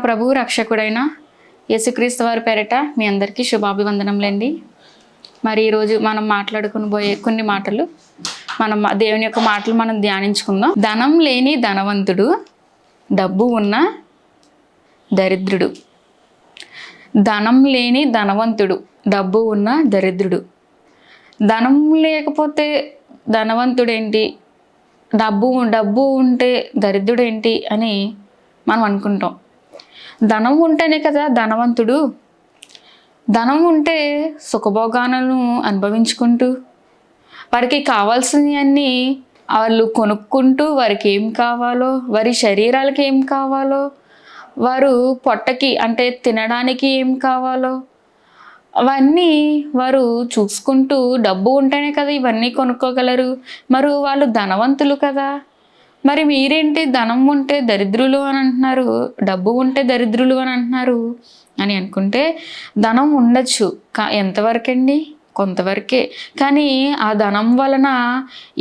ప్రభువు రక్షకుడైన యేసుక్రీస్తు వారి పేరిట మీ అందరికీ శుభాభివందనములండి. మరి ఈరోజు మనం మాట్లాడుకుని పోయే కొన్ని మాటలు, దేవుని యొక్క మాటలు మనం ధ్యానించుకుందాం. ధనం లేని ధనవంతుడు, డబ్బు ఉన్న దరిద్రుడు. ధనం లేని ధనవంతుడు, డబ్బు ఉన్న దరిద్రుడు. ధనం లేకపోతే ధనవంతుడేంటి, డబ్బు ఉంటే దరిద్రుడేంటి అని మనం అనుకుంటాం. ధనం ఉంటేనే కదా ధనవంతుడు. ధనం ఉంటే సుఖభోగాలను అనుభవించుకుంటూ, వారికి కావాల్సినవన్నీ వాళ్ళు కొనుక్కుంటూ, వారికి ఏం కావాలో, వారి శరీరాలకి ఏం కావాలో, వారు పొట్టకి అంటే తినడానికి ఏం కావాలో అవన్నీ వారు చూసుకుంటూ, డబ్బు ఉంటేనే కదా ఇవన్నీ కొనుక్కోగలరు. మరి వాళ్ళు ధనవంతులు కదా. మరి మీరేంటి ధనం ఉంటే దరిద్రులు అని అంటున్నారు, డబ్బు ఉంటే దరిద్రులు అని అంటున్నారు అని అనుకుంటే, ధనం ఉండొచ్చు, ఎంతవరకండి? కొంతవరకే. కానీ ఆ ధనం వలన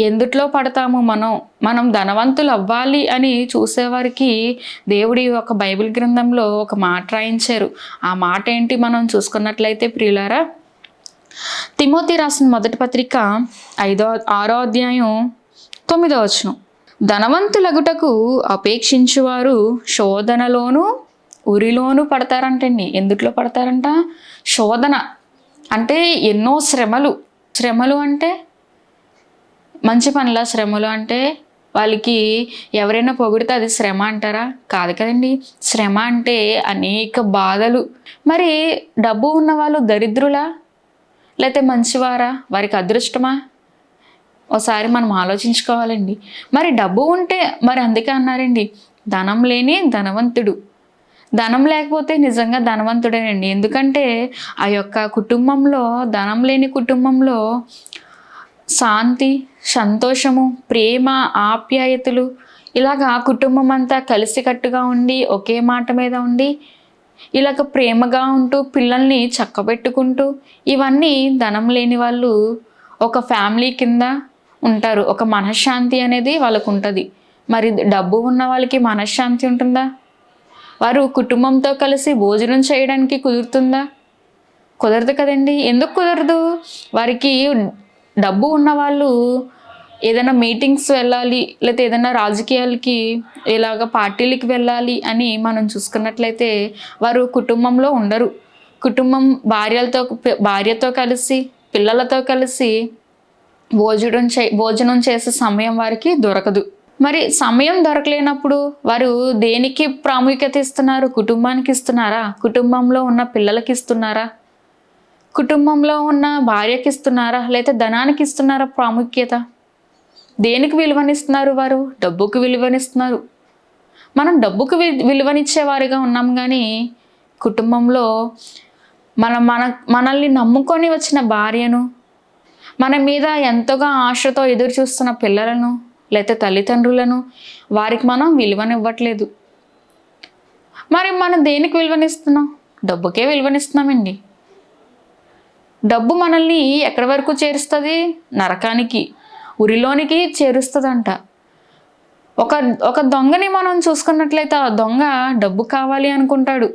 ఎందుట్లో పడతాము? మనం ధనవంతులు అవ్వాలి అని చూసేవారికి దేవుడి ఒక బైబిల్ గ్రంథంలో ఒక మాట రాయించారు. ఆ మాట ఏంటి మనం చూసుకున్నట్లయితే ప్రియులారా, తిమోతి రాసిన మొదటి పత్రిక 6వ అధ్యాయం 9వ వచనం. ధనవంతులగుటకు అపేక్షించువారు శోధనలోను ఉరిలోను పడతారంటండి. ఎందుట్లో పడతారంట? శోధన అంటే ఎన్నో శ్రమలు అంటే మంచి పనుల శ్రమలు అంటే వాళ్ళకి ఎవరైనా పొగిడితే అది శ్రమ అంటారా? కాదు కదండి. శ్రమ అంటే అనేక బాధలు. మరి డబ్బు ఉన్న వాళ్ళు దరిద్రులా లేకపోతే మంచివారా? వారికి అదృష్టమా? ఒకసారి మనం ఆలోచించుకోవాలండి. మరి డబ్బు ఉంటే, మరి అందుకే అన్నారండి, ధనం లేని ధనవంతుడు. ధనం లేకపోతే నిజంగా ధనవంతుడేనండి. ఎందుకంటే ఆ యొక్క కుటుంబంలో, ధనం లేని కుటుంబంలో శాంతి, సంతోషము, ప్రేమ, ఆప్యాయతలు, ఇలాగా కుటుంబం అంతా కలిసికట్టుగా ఉండి, ఒకే మాట మీద ఉండి, ఇలాగ ప్రేమగా ఉంటూ, పిల్లల్ని చక్కబెట్టుకుంటూ, ఇవన్నీ ధనం లేని వాళ్ళు ఒక ఫ్యామిలీ కింద ఉంటారు. ఒక మనశ్శాంతి అనేది వాళ్ళకు ఉంటుంది. మరి డబ్బు ఉన్న వాళ్ళకి మనశ్శాంతి ఉంటుందా? వారు కుటుంబంతో కలిసి భోజనం చేయడానికి కుదురుతుందా? కుదరదు కదండి. ఎందుకు కుదరదు? వారికి డబ్బు ఉన్న వాళ్ళు ఏదైనా మీటింగ్స్ వెళ్ళాలి, లేకపోతే ఏదైనా రాజకీయాలకి ఇలాగ పార్టీలకి వెళ్ళాలి అని మనం చూసుకున్నట్లయితే వారు కుటుంబంలో ఉండరు. కుటుంబం భార్యతో కలిసి, పిల్లలతో కలిసి భోజనం చేసే సమయం వారికి దొరకదు. మరి సమయం దొరకలేనప్పుడు వారు దేనికి ప్రాముఖ్యత ఇస్తున్నారు? కుటుంబానికి ఇస్తున్నారా? కుటుంబంలో ఉన్న పిల్లలకి ఇస్తున్నారా? కుటుంబంలో ఉన్న భార్యకి ఇస్తున్నారా? లేకపోతే ధనానికి ఇస్తున్నారా ప్రాముఖ్యత? దేనికి విలువనిస్తున్నారు? వారు డబ్బుకు విలువనిస్తున్నారు. మనం డబ్బుకు విలువనిచ్చేవారిగా ఉన్నాం, కానీ కుటుంబంలో మనల్ని నమ్ముకొని వచ్చిన భార్యను, మన మీద ఎంతగా ఆశతో ఎదురు చూస్తున్న పిల్లలను, లేకపోతే తల్లిదండ్రులను, వారికి మనం విలువనివ్వట్లేదు. మరి మనం దేనికి విలువనిస్తున్నాం? డబ్బుకే విలువనిస్తున్నామండి. డబ్బు మనల్ని ఎక్కడి వరకు చేరుస్తుంది? నరకానికి, ఉరిలోనికి చేరుస్తుందంట. ఒక దొంగని మనం చూసుకున్నట్లయితే, ఆ దొంగ డబ్బు కావాలి అనుకుంటాడు.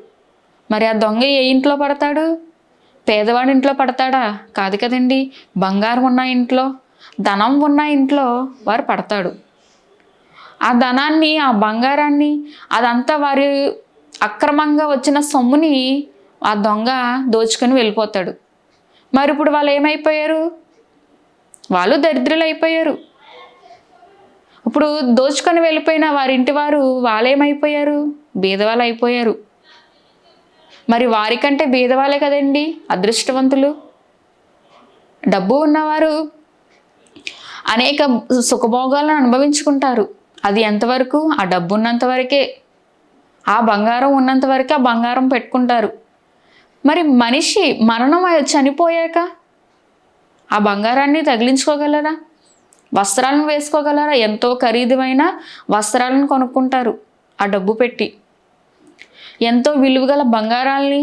మరి ఆ దొంగ ఏ ఇంట్లో పడతాడు? పేదవాడి ఇంట్లో పడతాడా? కాదు కదండి. బంగారం ఉన్న ఇంట్లో, ధనం ఉన్న ఇంట్లో వారు పడతాడు. ఆ ధనాన్ని, ఆ బంగారాన్ని, అదంతా వారి అక్రమంగా వచ్చిన సొమ్ముని ఆ దొంగ దోచుకొని వెళ్ళిపోతాడు. మరి ఇప్పుడు వాళ్ళు ఏమైపోయారు? వాళ్ళు దరిద్రులు అయిపోయారు. ఇప్పుడు దోచుకొని వెళ్ళిపోయిన వారింటి వారు వాళ్ళేమైపోయారు? బీదవాళ్ళు అయిపోయారు. మరి వారికంటే బీదవాళ్ళే కదండి అదృష్టవంతులు. డబ్బు ఉన్నవారు అనేక సుఖభోగాలను అనుభవించుకుంటారు. అది ఎంతవరకు? ఆ డబ్బు ఉన్నంత వరకే. ఆ బంగారం ఉన్నంత వరకే ఆ బంగారం పెట్టుకుంటారు. మరి మనిషి చనిపోయాక ఆ బంగారాన్ని తగిలించుకోగలరా? వస్త్రాలను వేసుకోగలరా? ఎంతో ఖరీదైన వస్త్రాలను కొనుక్కుంటారు ఆ డబ్బు పెట్టి. ఎంతో విలువగల బంగారాలని,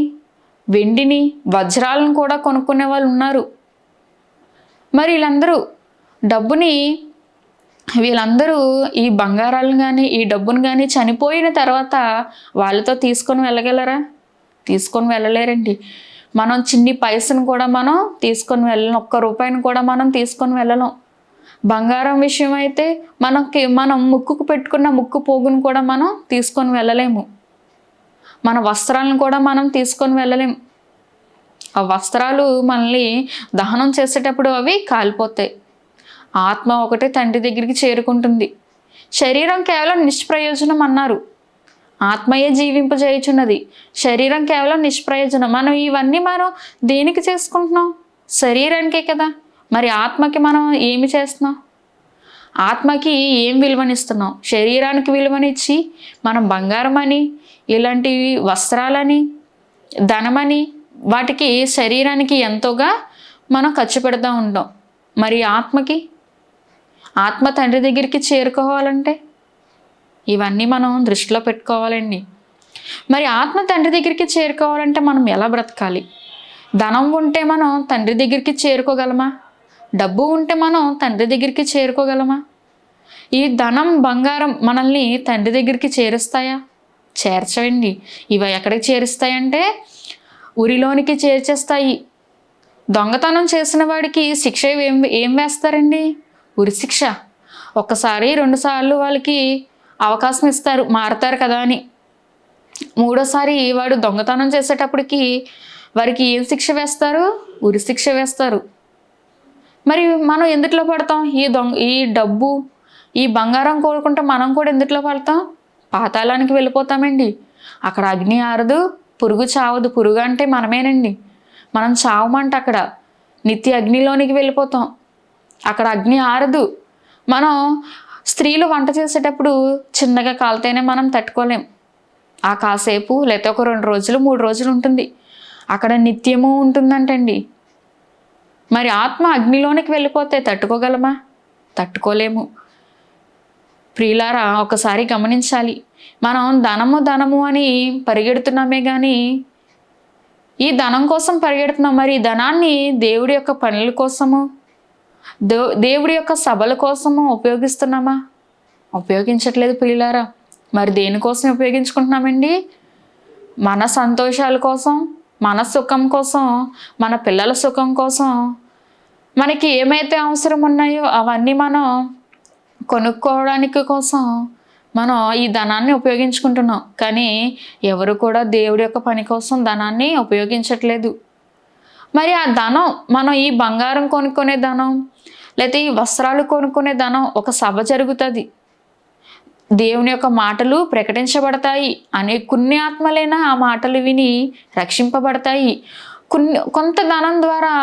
వెండిని, వజ్రాలను కూడా కొనుక్కునే వాళ్ళు ఉన్నారు. మరి వీళ్ళందరూ డబ్బుని వీళ్ళందరూ ఈ బంగారాలను కానీ ఈ డబ్బును కానీ చనిపోయిన తర్వాత వాళ్ళతో తీసుకొని వెళ్ళగలరా? తీసుకొని వెళ్ళలేరండి. మనం చిన్ని పైసను కూడా మనం తీసుకొని వెళ్ళలేం, ఒక్క రూపాయిని కూడా మనం తీసుకొని వెళ్ళలేం. బంగారం విషయం అయితే మనం ముక్కుకు పెట్టుకున్న ముక్కు పోగును కూడా మనం తీసుకొని వెళ్ళలేము. మన వస్త్రాలను కూడా మనం తీసుకొని వెళ్ళలేము. ఆ వస్త్రాలు మనల్ని దహనం చేసేటప్పుడు అవి కాలిపోతాయి. ఆత్మ ఒకటే తండ్రి దగ్గరికి చేరుకుంటుంది. శరీరం కేవలం నిష్ప్రయోజనం అన్నారు. ఆత్మయే జీవింపజేయుచున్నది, శరీరం కేవలం నిష్ప్రయోజనం. ఇవన్నీ మనం దేనికి చేసుకుంటున్నాం? శరీరానికే కదా. మరి ఆత్మకి మనం ఏమి చేస్తున్నాం? ఆత్మకి ఏం విలువనిస్తున్నాం? శరీరానికి విలువనిచ్చి మనం బంగారం అని, ఇలాంటివి వస్త్రాలని, ధనమని, వాటికి శరీరానికి ఎంతోగా మనం ఖర్చు పెడతా ఉంటాం. మరి ఆత్మ తండ్రి దగ్గరికి చేరుకోవాలంటే ఇవన్నీ మనం దృష్టిలో పెట్టుకోవాలండి. మరి ఆత్మ తండ్రి దగ్గరికి చేరుకోవాలంటే మనం ఎలా బ్రతకాలి? ధనం ఉంటే మనం తండ్రి దగ్గరికి చేరుకోగలమా? డబ్బు ఉంటే మనం తండ్రి దగ్గరికి చేరుకోగలమా? ఈ ధనం, బంగారం మనల్ని తండ్రి దగ్గరికి చేరుస్తాయా? చేర్చవండి. ఇవి ఎక్కడికి చేరుస్తాయంటే ఉరిలోనికి చేర్చేస్తాయి. దొంగతనం చేసిన వాడికి శిక్ష ఏం వేస్తారండి? ఉరి శిక్ష. ఒక్కసారి 2 సార్లు వాళ్ళకి అవకాశం ఇస్తారు, మారతారు కదా అని. మూడోసారి వాడు దొంగతనం చేసేటప్పటికి వారికి ఏం శిక్ష వేస్తారు? ఉరి శిక్ష వేస్తారు. మరి మనం ఎందుట్లో పడతాం? ఈ డబ్బు, ఈ బంగారం కోరుకుంటే మనం కూడా ఎందుట్లో పడతాం? పాతాళానికి వెళ్ళిపోతామండి. అక్కడ అగ్ని ఆరదు, పురుగు చావదు. పురుగు అంటే మనమేనండి. మనం చావమంట. అక్కడ నిత్య అగ్నిలోనికి వెళ్ళిపోతాం. అక్కడ అగ్ని ఆరదు. మనం స్త్రీలు వంట చేసేటప్పుడు చిన్నగా కాలితేనే మనం తట్టుకోలేం. ఆ కాసేపు లేకపోతే ఒక 2 రోజులు 3 రోజులు ఉంటుంది. అక్కడ నిత్యము ఉంటుందంటండి. మరి ఆత్మ అగ్నిలోనికి వెళ్ళిపోతే తట్టుకోగలమా? తట్టుకోలేము. ప్రియులారా, ఒకసారి గమనించాలి. మనం ధనము అని పరిగెడుతున్నామే కానీ ఈ ధనం కోసం పరిగెడుతున్నాం. మరి ఈ ధనాన్ని దేవుడి యొక్క పనుల కోసము, దేవుడి యొక్క సభల కోసము ఉపయోగిస్తున్నామా? ఉపయోగించట్లేదు ప్రియులారా. మరి దేనికోసం ఉపయోగించుకుంటున్నామండి? మన సంతోషాల కోసం, మన సుఖం కోసం, మన పిల్లల సుఖం కోసం, మనకి ఏమైతే అవసరం ఉన్నాయో అవన్నీ మనం కొనుక్కోవడానికి కోసం మనం ఈ ధనాన్ని ఉపయోగించుకుంటున్నాం. కానీ ఎవరు కూడా దేవుడి యొక్క పని కోసం ధనాన్ని ఉపయోగించట్లేదు. మరి ఆ ధనం, మనం ఈ బంగారం కొనుక్కునే ధనం, లేకపోతే ఈ వస్త్రాలు కొనుక్కునే ధనం, ఒక సభ జరుగుతుంది, దేవుని యొక్క మాటలు ప్రకటించబడతాయి. కొన్ని ఆత్మలైనా ఆ మాటలు విని రక్షింపబడతాయి. కొంత ధనం ద్వారా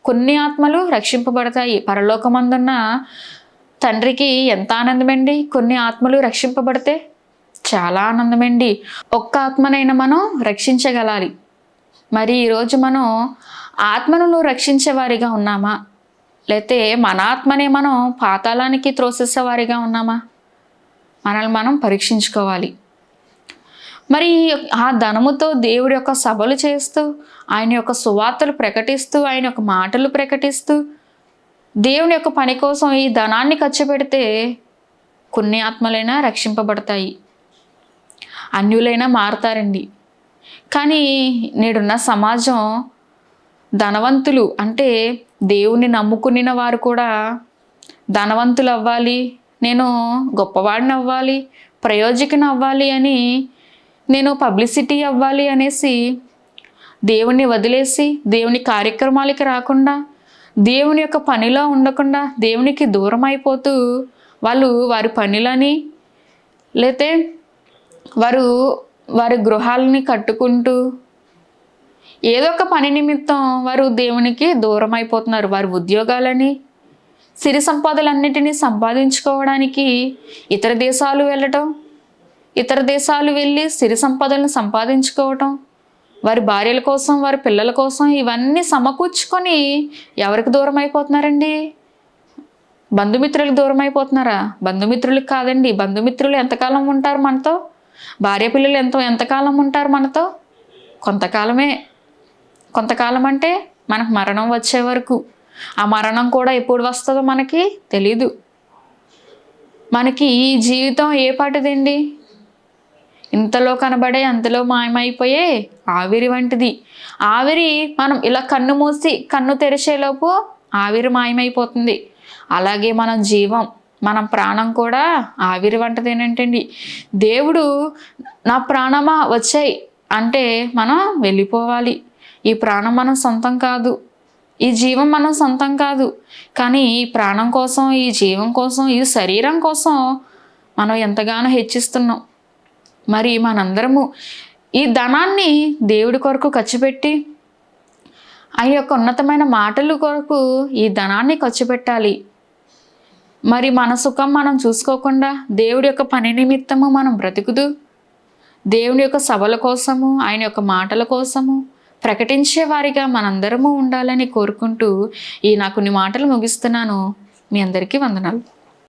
కొన్ని ఆత్మలు రక్షింపబడతాయి. పరలోకమందున్న తండ్రికి ఎంత ఆనందమండి! కొన్ని ఆత్మలు రక్షింపబడితే చాలా ఆనందమండి. ఒక్క ఆత్మనైనా మనం రక్షించగలాలి. మరి ఈరోజు మనం ఆత్మను రక్షించేవారిగా ఉన్నామా? లేతే మన ఆత్మనే మనం పాతాళానికి త్రోసేసేవారిగా ఉన్నామా? మనల్ని మనం పరీక్షించుకోవాలి. మరి ఆ ధనముతో దేవుడి యొక్క సభలు చేస్తూ, ఆయన యొక్క సువార్తలు ప్రకటిస్తూ, ఆయన యొక్క మాటలు ప్రకటిస్తూ, దేవుని యొక్క పని కోసం ఈ ధనాన్ని ఖర్చు పెడితే కొన్ని ఆత్మలైనా రక్షింపబడతాయి, అన్యులైనా మారతారండి. కానీ నేడున్న సమాజం ధనవంతులు అంటే దేవుణ్ణి నమ్ముకున్న వారు కూడా ధనవంతులు అవ్వాలి, నేను గొప్పవాడిని అవ్వాలి, ప్రయోజకుని అవ్వాలి అని, నేను పబ్లిసిటీ అవ్వాలి అనేసి దేవుణ్ణి వదిలేసి దేవుని కార్యక్రమాలకి రాకుండా, దేవుని యొక్క పనిలో ఉండకుండా దేవునికి దూరం అయిపోతూ వాళ్ళు వారి పనులని లేతే వారి గృహాలని కట్టుకుంటూ ఏదో ఒక పని నిమిత్తం వారు దేవునికి దూరం అయిపోతున్నారు. వారి ఉద్యోగాలని, సిరి సంపదలన్నిటినీ సంపాదించుకోవడానికి ఇతర దేశాలు వెళ్ళటం, ఇతర దేశాలు వెళ్ళి సిరి సంపదలను సంపాదించుకోవటం, వారి భార్యల కోసం, వారి పిల్లల కోసం ఇవన్నీ సమకూర్చుకొని ఎవరికి దూరం అయిపోతున్నారండి? బంధుమిత్రులకు దూరం అయిపోతున్నారా? బంధుమిత్రులకు కాదండి. బంధుమిత్రులు ఎంతకాలం ఉంటారు మనతో? భార్య పిల్లలు ఎంతకాలం ఉంటారు మనతో? కొంతకాలమే. కొంతకాలం అంటే మనకు మరణం వచ్చే వరకు. ఆ మరణం కూడా ఎప్పుడు వస్తుందో మనకి తెలీదు. మనకి ఈ జీవితం ఏ పాటిదండి? ఇంతలో కనబడే అంతలో మాయమైపోయే ఆవిరి వంటిది. ఆవిరి మనం ఇలా కన్ను మూసి కన్ను తెరిచేలోపు ఆవిరి మాయమైపోతుంది. అలాగే మన జీవం, మన ప్రాణం కూడా ఆవిరి వంటిదేనంటండి. దేవుడు నా ప్రాణమా వచ్చేయి అంటే మనం వెళ్ళిపోవాలి. ఈ ప్రాణం మనం సొంతం కాదు. ఈ జీవం మనం సొంతం కాదు. కానీ ఈ ప్రాణం కోసం, ఈ జీవం కోసం, ఈ శరీరం కోసం మనం ఎంతగానో హెచ్చిస్తున్నాం. మరి మనందరము ఈ ధనాన్ని దేవుడి కొరకు ఖర్చు పెట్టి, ఆయన యొక్క ఉన్నతమైన మాటల కొరకు ఈ ధనాన్ని ఖర్చు పెట్టాలి. మరి మన సుఖం మనం చూసుకోకుండా దేవుడి యొక్క పని నిమిత్తము మనం బ్రతుకుతూ, దేవుని యొక్క సభల కోసము, ఆయన యొక్క మాటల కోసము ప్రకటించే వారిగా మనందరము ఉండాలని కోరుకుంటూ ఈ నా కొన్ని మాటలు ముగిస్తున్నాను. మీ అందరికీ వందనాలు.